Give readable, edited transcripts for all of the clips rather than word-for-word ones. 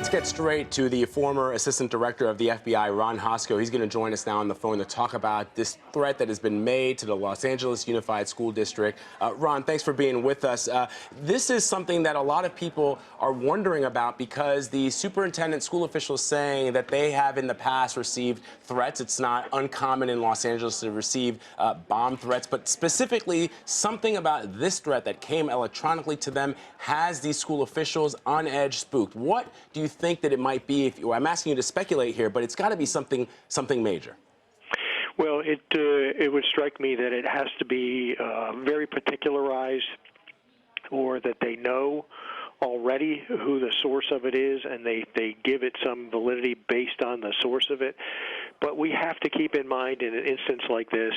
Let's get straight to the former Assistant Director of the FBI, Ron Hosko. He's going to join us now on the phone to talk about this threat that has been made to the Los Angeles Unified School District. Ron, thanks for being with us. This is something that a lot of people are wondering about because the superintendent, school officials saying that they have in the past received threats. It's not uncommon in Los Angeles to receive bomb threats, but specifically something about this threat that came electronically to them has these school officials on edge, spooked. What do you think that it might be? I'm asking you to speculate here, but it's got to be something major. Well, it would strike me that it has to be very particularized, or that they know already who the source of it is, and they give it some validity based on the source of it. But we have to keep in mind, in an instance like this,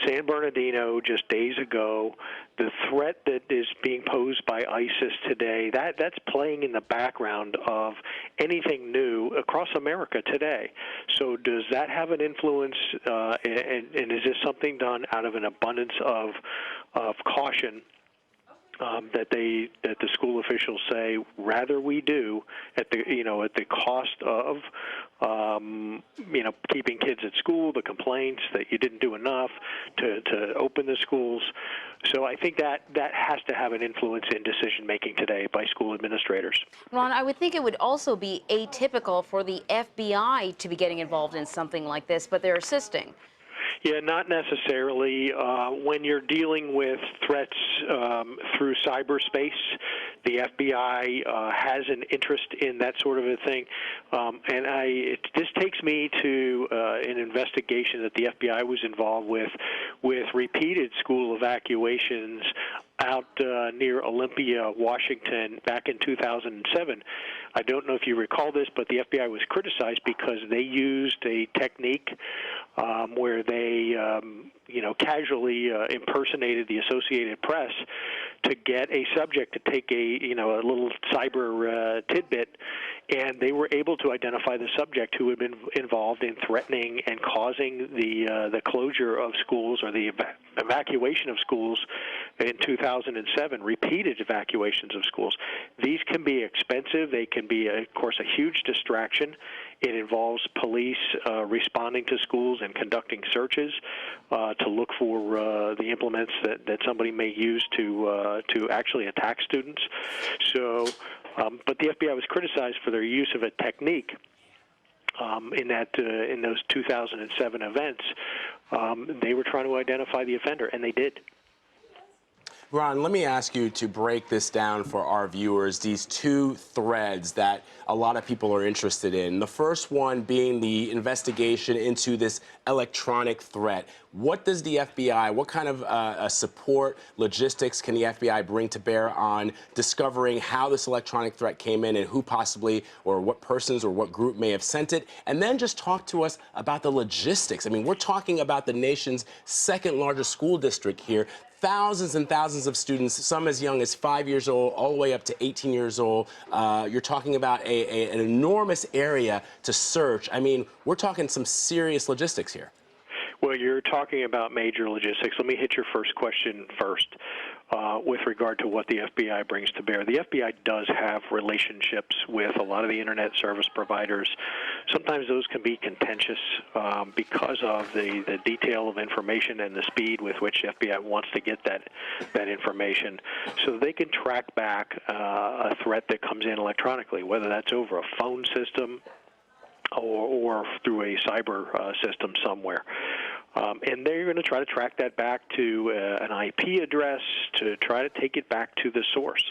San Bernardino just days ago, the threat that is being posed by ISIS today, that's playing in the background of anything new across America today. So does that have an influence, and is this something done out of an abundance of caution? That the school officials say rather we do at the cost of keeping kids at school, the complaints that you didn't do enough to open the schools. So I think that has to have an influence in decision making today by school administrators. Ron, I would think it would also be atypical for the FBI to be getting involved in something like this, but they're assisting. Yeah, not necessarily. When you're dealing with threats through cyberspace, the FBI has an interest in that sort of a thing. This takes me to an investigation that the FBI was involved with repeated school evacuations out near Olympia, Washington, back in 2007. I don't know if you recall this, but the FBI was criticized because they used a technique where they, casually impersonated the Associated Press to get a subject to take a little cyber tidbit, and they were able to identify the subject who had been involved in threatening and causing the closure of schools, or the evacuation of schools in 2007, repeated evacuations of schools. These can be expensive. They can be, of course, a huge distraction. It involves police responding to schools and conducting searches to look for the implements that somebody may use to actually attack students. So, but the FBI was criticized for their use of a technique in those 2007 events. They were trying to identify the offender, and they did. Ron, let me ask you to break this down for our viewers, these two threads that a lot of people are interested in. The first one being the investigation into this electronic threat. What does the FBI, what kind of support, logistics can the FBI bring to bear on discovering how this electronic threat came in and who possibly, or what persons or what group may have sent it? And then just talk to us about the logistics. I mean, we're talking about the nation's second largest school district here. Thousands and thousands of students, some as young as 5 years old, all the way up to 18 years old. You're talking about an enormous area to search. I mean, we're talking some serious logistics here. Well, you're talking about major logistics. Let me hit your first question first with regard to what the FBI brings to bear. The FBI does have relationships with a lot of the Internet service providers. Sometimes those can be contentious because of the detail of information and the speed with which the FBI wants to get that information. So they can track back a threat that comes in electronically, whether that's over a phone system or through a cyber system somewhere. And they're going to try to track that back to an IP address to try to take it back to the source.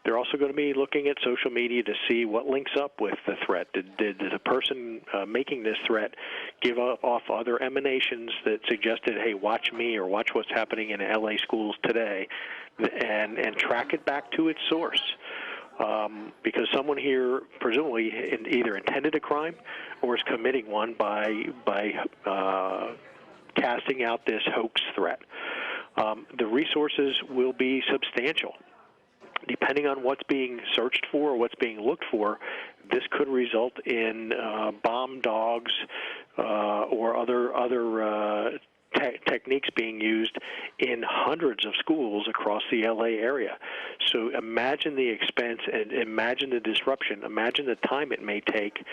They're also going to be looking at social media to see what links up with the threat. Did the person making this threat give off other emanations that suggested, hey, watch me or watch what's happening in LA schools today, and track it back to its source? Because someone here presumably either intended a crime or is committing one by casting out this hoax threat. The resources will be substantial. Depending on what's being searched for or what's being looked for, this could result in bomb dogs or other techniques being used in hundreds of schools across the LA area. So imagine the expense and imagine the disruption. Imagine the time it may take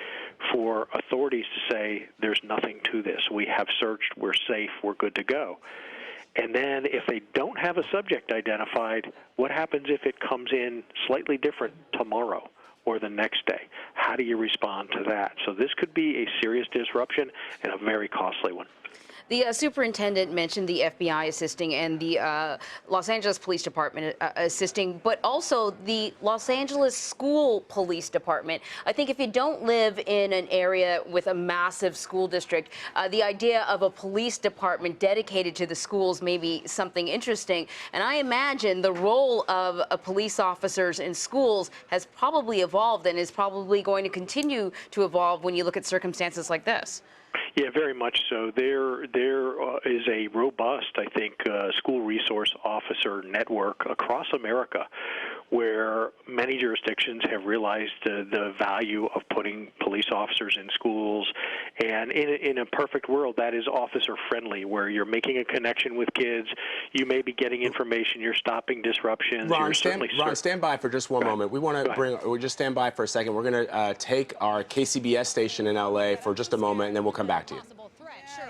for authorities to say, there's nothing to this. We have searched, we're safe, we're good to go. And then if they don't have a subject identified, what happens if it comes in slightly different tomorrow or the next day? How do you respond to that? So this could be a serious disruption and a very costly one. The superintendent mentioned the FBI assisting and the Los Angeles Police Department assisting, but also the Los Angeles School Police Department. I think if you don't live in an area with a massive school district, the idea of a police department dedicated to the schools may be something interesting. And I imagine the role of police officers in schools has probably evolved and is probably going to continue to evolve when you look at circumstances like this. Yeah, very much so. There is a robust, I think, school resource officer network across America where many jurisdictions have realized the value of putting police officers in schools. And in a perfect world, that is officer-friendly, where you're making a connection with kids. You may be getting information. You're stopping disruptions. Ron, stand by for just one moment. We want to we'll just stand by for a second. We're going to take our KCBS station in LA for just a moment, and then we'll come back to you.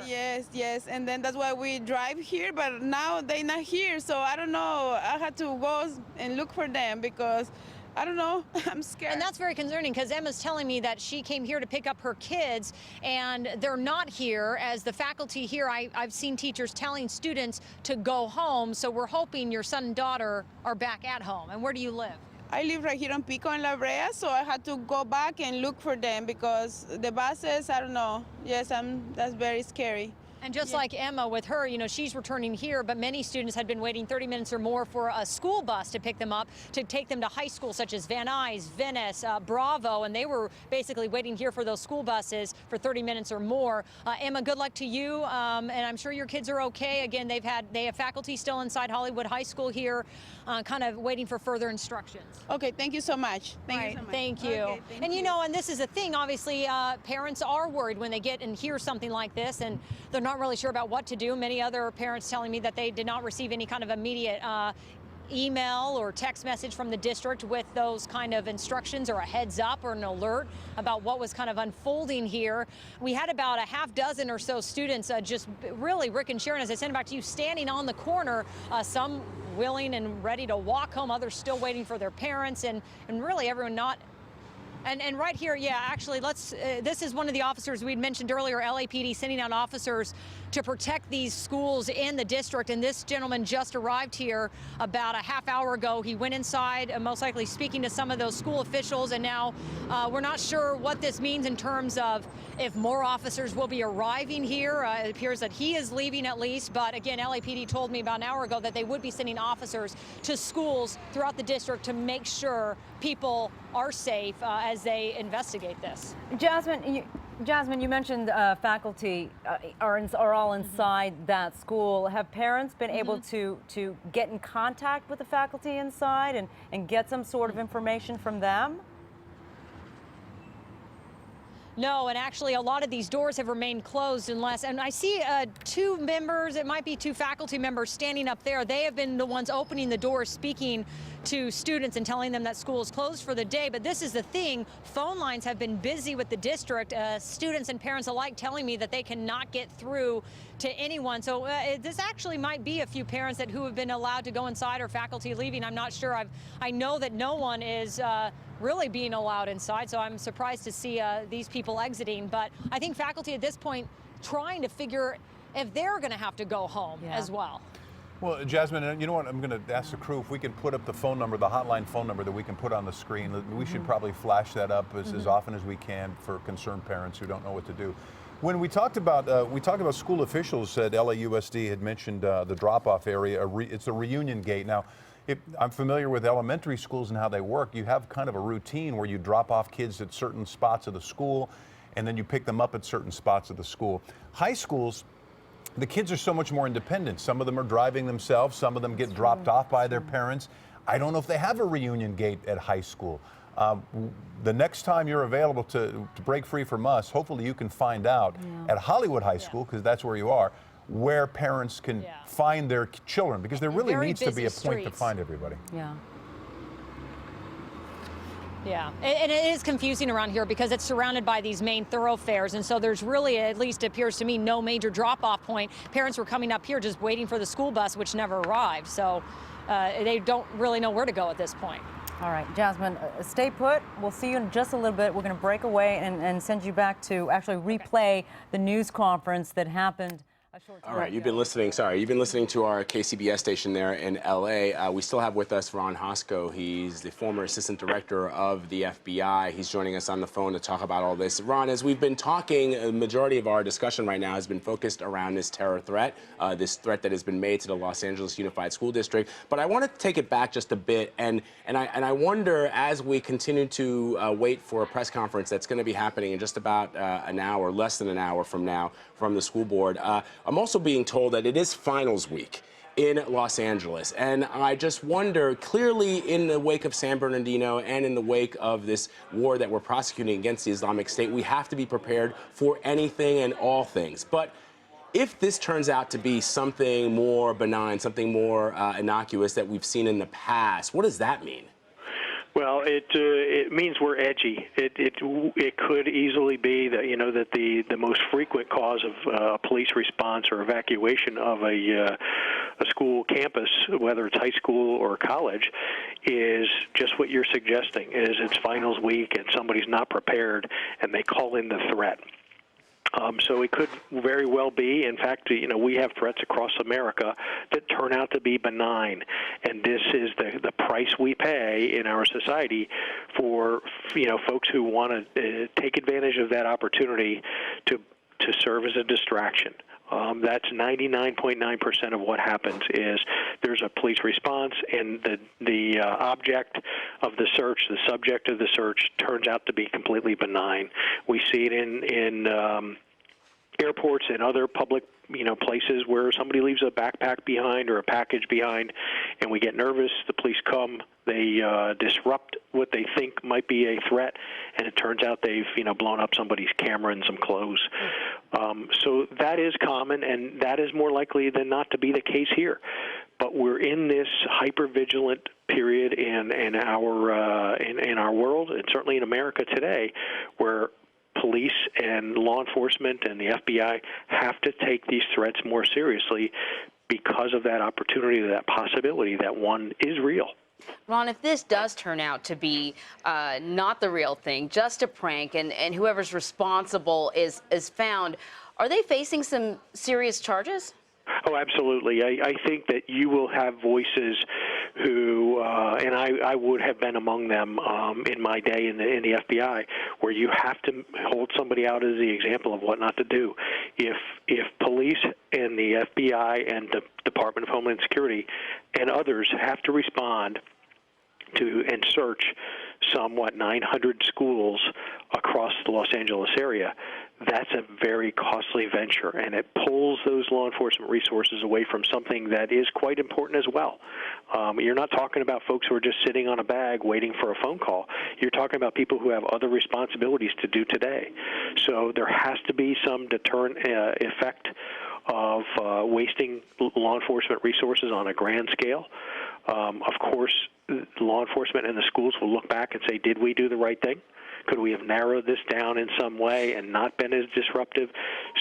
Yes, and then that's why we drive here, but now they're not here, so I don't know. I had to go and look for them because I don't know, I'm scared. And that's very concerning because Emma's telling me that she came here to pick up her kids and they're not here. As the faculty here, I've seen teachers telling students to go home, so we're hoping your son and daughter are back at home. And where do you live? I live right here on Pico and La Brea, so I had to go back and look for them because the buses, I don't know. Yes, that's very scary. And just like Emma with her, you know, she's returning here, but many students had been waiting 30 minutes or more for a school bus to pick them up, to take them to high schools such as Van Nuys, Venice, Bravo, and they were basically waiting here for those school buses for 30 minutes or more. Emma, good luck to you, and I'm sure your kids are okay. Again, they have faculty still inside Hollywood High School here, kind of waiting for further instructions. Okay, thank you so much. Thank you so much. Thank you. Okay, thank and you. you know, and this is a thing, obviously, parents are worried when they get and hear something like this, and they're not really sure about what to do. Many other parents telling me that they did not receive any kind of immediate email or text message from the district with those kind of instructions or a heads up or an alert about what was kind of unfolding here. We had about a half dozen or so students just really, Rick and Sharon, as I send it back to you, standing on the corner, some willing and ready to walk home, others still waiting for their parents, and really everyone not. And right here, yeah, actually, this is one of the officers we'd mentioned earlier, LAPD sending out officers to protect these schools in the district. And this gentleman just arrived here about a half hour ago. He went inside, most likely speaking to some of those school officials. And now we're not sure what this means in terms of if more officers will be arriving here. It appears that he is leaving at least. But again, LAPD told me about an hour ago that they would be sending officers to schools throughout the district to make sure people are safe as they investigate this. Jasmine, you mentioned faculty are all inside that school. Have parents been able to get in contact with the faculty inside and get some sort of information from them? No, and actually a lot of these doors have remained closed and I see two members, it might be two faculty members standing up there. They have been the ones opening the doors, speaking to students and telling them that school is closed for the day. But this is the thing, phone lines have been busy with the district, students and parents alike telling me that they cannot get through to anyone. So this actually might be a few parents who have been allowed to go inside or faculty leaving. I'm not sure. I know that no one is really being allowed inside, so I'm surprised to see these people exiting. But I think faculty at this point trying to figure if they're going to have to go home as well. Well, Jasmine, you know what? I'm going to ask the crew if we can put up the phone number, the hotline phone number that we can put on the screen. We should probably flash that up as often as we can for concerned parents who don't know what to do. When we talked about school officials at LAUSD had mentioned the drop-off area. It's a reunion gate. Now, I'm familiar with elementary schools and how they work. You have kind of a routine where you drop off kids at certain spots of the school, and then you pick them up at certain spots of the school. High schools, the kids are so much more independent. Some of them are driving themselves. Some of them get dropped off by their parents. I don't know if they have a reunion gate at high school. The next time you're available to break free from us, hopefully you can find out at Hollywood High School, because that's where you are, where parents can find their children, because there really Very needs to be a busy point to streets. find everybody. Yeah. Yeah, and it is confusing around here because it's surrounded by these main thoroughfares, and so there's really, at least it appears to me, no major drop-off point. Parents were coming up here just waiting for the school bus, which never arrived, so they don't really know where to go at this point. All right, Jasmine, stay put. We'll see you in just a little bit. We're going to break away and send you back to actually replay the news conference that happened a short time All right, ago. you've been listening to our KCBS station there in LA. We still have with us Ron Hosko. He's the former Assistant Director of the FBI. He's joining us on the phone to talk about all this. Ron, as we've been talking, a majority of our discussion right now has been focused around this terror threat, this threat that has been made to the Los Angeles Unified School District. But I want to take it back just a bit, and I wonder, as we continue to wait for a press conference that's going to be happening in just about an hour, less than an hour from now, from the school board. I'm also being told that it is finals week in Los Angeles. And I just wonder, clearly in the wake of San Bernardino and in the wake of this war that we're prosecuting against the Islamic State, we have to be prepared for anything and all things. But if this turns out to be something more benign, something more innocuous that we've seen in the past, what does that mean? Well, it means we're edgy. It could easily be that that the most frequent cause of police response or evacuation of a school campus, whether it's high school or college, is just what you're suggesting. Is it's finals week and somebody's not prepared and they call in the threat. So it could very well be. In fact, we have threats across America that turn out to be benign, and this is the price we pay in our society for folks who want to take advantage of that opportunity to serve as a distraction. That's 99.9% of what happens is there's a police response, and the object of the search, the subject of the search, turns out to be completely benign. We see it in airports and other public places where somebody leaves a backpack behind or a package behind, and we get nervous. The police come, they disrupt what they think might be a threat, and it turns out they've blown up somebody's camera and some clothes. So that is common, and that is more likely than not to be the case here. But we're in this hyper-vigilant period in our world, and certainly in America today, where police and law enforcement and the FBI have to take these threats more seriously because of that opportunity, that possibility that one is real. Ron, if this does turn out to be not the real thing, just a prank, and whoever's responsible is found, are they facing some serious charges? Oh, absolutely. I think that you will have voices who, and I would have been among them in my day in the FBI, where you have to hold somebody out as the example of what not to do. If police and the FBI and the Department of Homeland Security and others have to respond to and search somewhat 900 schools across the Los Angeles area, that's a very costly venture, and it pulls those law enforcement resources away from something that is quite important as well. You're not talking about folks who are just sitting on a bag waiting for a phone call. You're talking about people who have other responsibilities to do today. So there has to be some deterrent effect of wasting law enforcement resources on a grand scale. Of course, law enforcement and the schools will look back and say, did we do the right thing? Could we have narrowed this down in some way and not been as disruptive?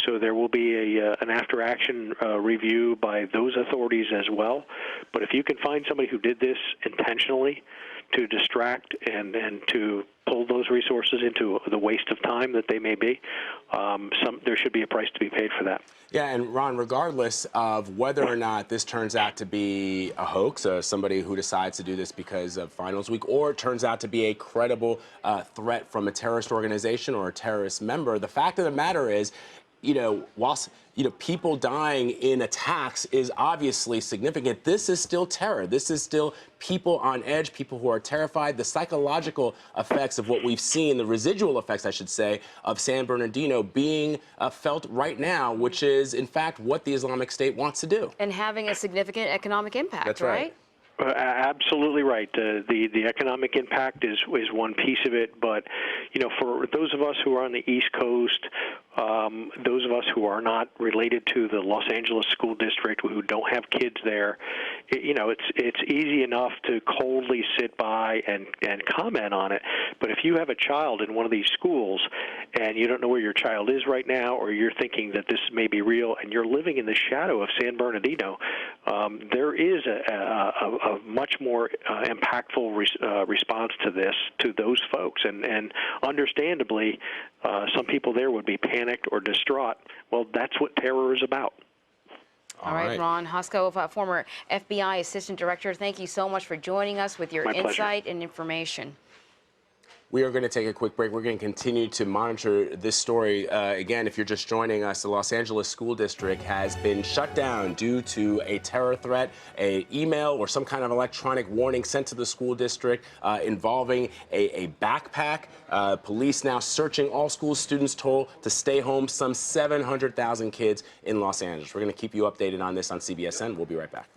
So there will be an after-action review by those authorities as well. But if you can find somebody who did this intentionally to distract and to pull those resources into the waste of time that they may be, there should be a price to be paid for that. Yeah, and Ron, regardless of whether or not this turns out to be a hoax, somebody who decides to do this because of finals week, or it turns out to be a credible threat from a terrorist organization or a terrorist member, the fact of the matter is, whilst people dying in attacks is obviously significant, this is still terror. This is still people on edge, people who are terrified. The psychological effects of what we've seen, the residual effects, I should say, of San Bernardino being felt right now, which is, in fact, what the Islamic State wants to do. And having a significant economic impact, That's right? Absolutely right. The economic impact is one piece of it, but for those of us who are on the East Coast, those of us who are not related to the Los Angeles School District, who don't have kids there, it's easy enough to coldly sit by and comment on it. But if you have a child in one of these schools and you don't know where your child is right now, or you're thinking that this may be real, and you're living in the shadow of San Bernardino, there is a much more impactful response to this, to those folks. And understandably, some people there would be panicked or distraught. Well, that's what terror is about. All right, Ron Hosko, former FBI Assistant Director, thank you so much for joining us with your insight and information. We are going to take a quick break. We're going to continue to monitor this story. Again, if you're just joining us, the Los Angeles School District has been shut down due to a terror threat, an email or some kind of electronic warning sent to the school district involving a backpack. Police now searching all school students told to stay home, some 700,000 kids in Los Angeles. We're going to keep you updated on this on CBSN. We'll be right back.